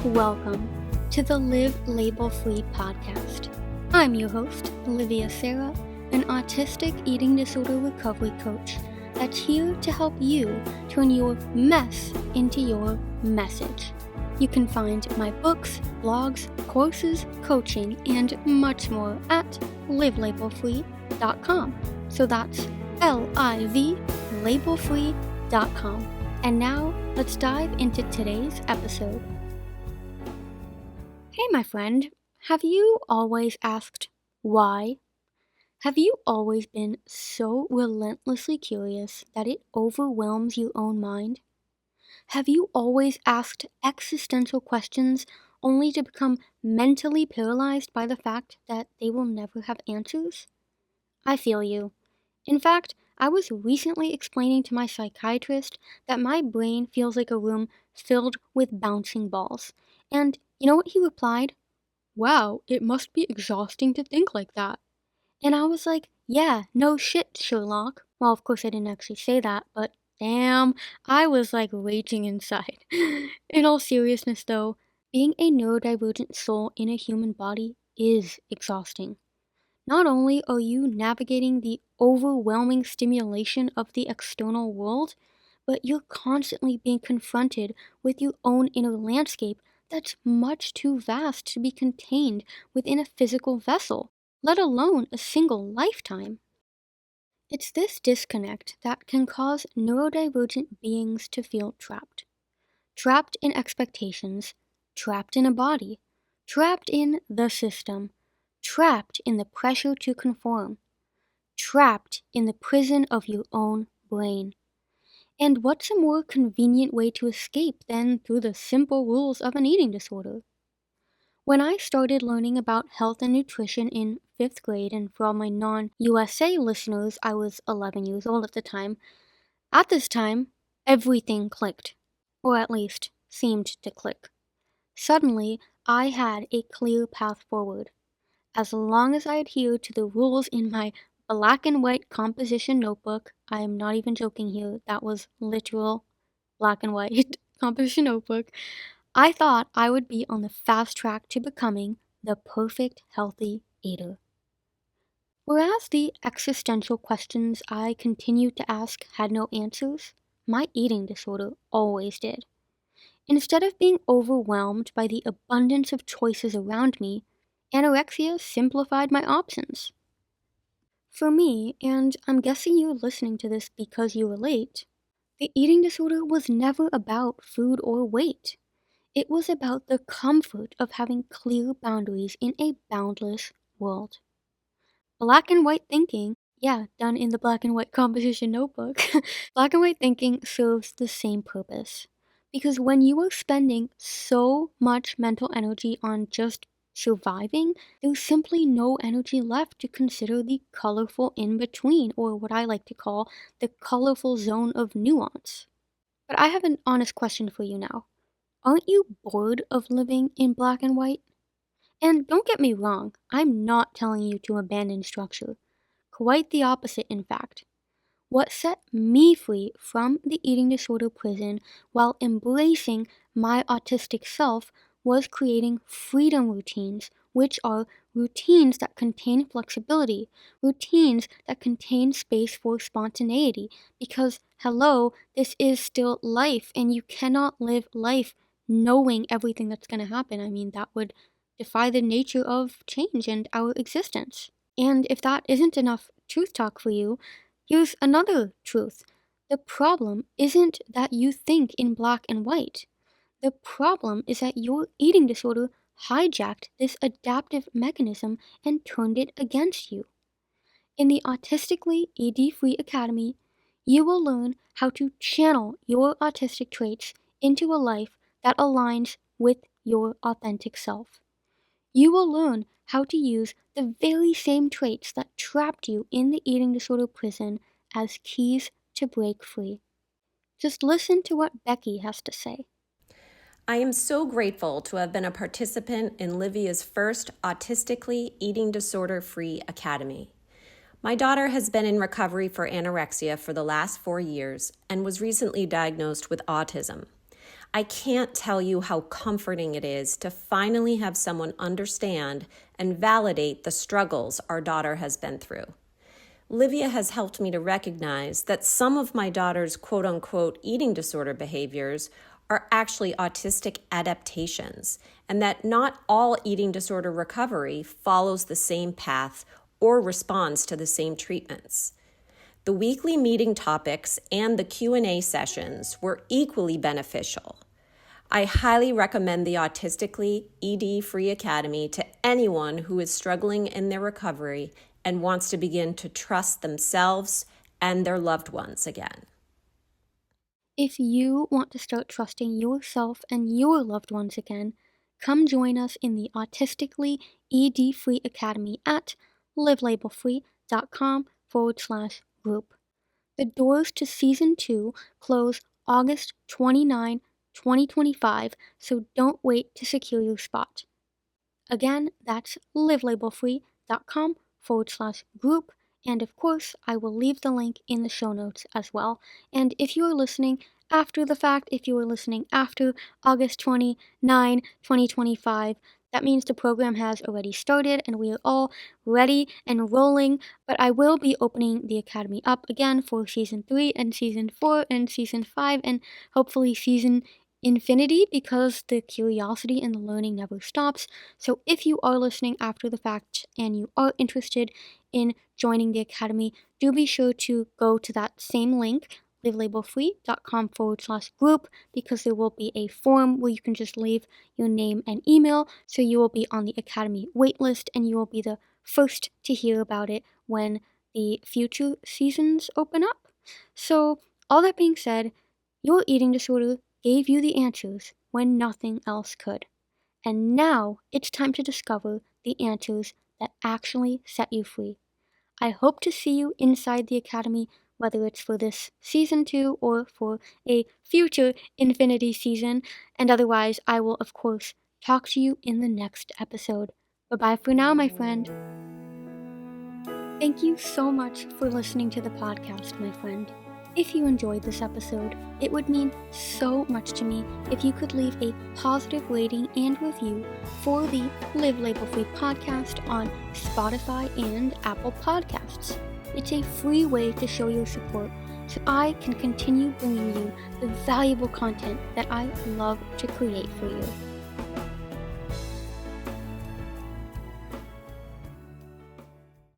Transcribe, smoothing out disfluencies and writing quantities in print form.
Welcome to the Live Label Free podcast. I'm your host, Olivia Sarah, an autistic eating disorder recovery coach that's here to help you turn your mess into your message. You can find my books, blogs, courses, coaching, and much more at livelabelfree.com. So that's L-I-V, labelfree.com. And now, let's dive into today's episode. Hey, my friend, have you always asked why? Have you always been so relentlessly curious that it overwhelms your own mind? Have you always asked existential questions only to become mentally paralyzed by the fact that they will never have answers? I feel you. In fact, I was recently explaining to my psychiatrist that my brain feels like a room filled with bouncing balls. And you know what he replied? Wow, it must be exhausting to think like that. And I was like, yeah, no shit, Sherlock. Well, of course I didn't actually say that, but damn, I was like raging inside. In all seriousness though, being a neurodivergent soul in a human body is exhausting. Not only are you navigating the overwhelming stimulation of the external world, but you're constantly being confronted with your own inner landscape that's much too vast to be contained within a physical vessel, let alone a single lifetime. It's this disconnect that can cause neurodivergent beings to feel trapped. Trapped in expectations, trapped in a body, trapped in the system, trapped in the pressure to conform, trapped in the prison of your own brain. And what's a more convenient way to escape than through the simple rules of an eating disorder? When I started learning about health and nutrition in 5th grade, and for all my non-USA listeners, I was 11 years old at the time, at this time, everything clicked, or at least seemed to click. Suddenly, I had a clear path forward. As long as I adhered to the rules in my black and white composition notebook, I am not even joking here, that was literal black and white composition notebook, I thought I would be on the fast track to becoming the perfect healthy eater. Whereas the existential questions I continued to ask had no answers, my eating disorder always did. Instead of being overwhelmed by the abundance of choices around me, anorexia simplified my options. For me, and I'm guessing you're listening to this because you relate, the eating disorder was never about food or weight. It was about the comfort of having clear boundaries in a boundless world. Black and white thinking, yeah, done in the black and white composition notebook, black and white thinking serves the same purpose. Because when you are spending so much mental energy on just surviving, there's simply no energy left to consider the colorful in-between, or what I like to call the colorful zone of nuance. But I have an honest question for you now. Aren't you bored of living in black and white? And don't get me wrong, I'm not telling you to abandon structure. Quite the opposite, in fact. What set me free from the eating disorder prison while embracing my autistic self was creating freedom routines, which are routines that contain flexibility, routines that contain space for spontaneity, because, hello, this is still life, and you cannot live life knowing everything that's going to happen. I mean, that would defy the nature of change and our existence. And if that isn't enough truth talk for you, here's another truth. The problem isn't that you think in black and white. The problem is that your eating disorder hijacked this adaptive mechanism and turned it against you. In the Autistically ED-Free Academy, you will learn how to channel your autistic traits into a life that aligns with your authentic self. You will learn how to use the very same traits that trapped you in the eating disorder prison as keys to break free. Just listen to what Becky has to say. I am so grateful to have been a participant in Livia's first Autistically ED-Free Academy. My daughter has been in recovery for anorexia for the last 4 years and was recently diagnosed with autism. I can't tell you how comforting it is to finally have someone understand and validate the struggles our daughter has been through. Livia has helped me to recognize that some of my daughter's quote-unquote eating disorder behaviors are actually autistic adaptations, and that not all eating disorder recovery follows the same path or responds to the same treatments. The weekly meeting topics and the Q&A sessions were equally beneficial. I highly recommend the Autistically ED-Free Academy to anyone who is struggling in their recovery and wants to begin to trust themselves and their loved ones again. If you want to start trusting yourself and your loved ones again, come join us in the Autistically ED-Free Academy at livelabelfree.com/group. The doors to Season 2 close August 29, 2025, so don't wait to secure your spot. Again, that's livelabelfree.com/group, and of course, I will leave the link in the show notes as well. And if you are listening after the fact, if you are listening after August 29, 2025, that means the program has already started and we are all ready and rolling, but I will be opening the Academy up again for Season 3 and Season 4 and Season 5 and hopefully Season Infinity, because the curiosity and the learning never stops. So if you are listening after the fact and you are interested in joining the Academy, do be sure to go to that same link, livelabelfree.com/group, because there will be a form where you can just leave your name and email, so you will be on the Academy waitlist and you will be the first to hear about it when the future seasons open up. So all that being said, your eating disorder gave you the answers when nothing else could. And now it's time to discover the answers that actually set you free. I hope to see you inside the Academy, whether it's for this Season 2 or for a future Infinity season, and otherwise I will of course talk to you in the next episode. Bye-bye for now, my friend. Thank you so much for listening to the podcast, my friend. If you enjoyed this episode, it would mean so much to me if you could leave a positive rating and review for the Live Label Free podcast on Spotify and Apple Podcasts. It's a free way to show your support so I can continue bringing you the valuable content that I love to create for you.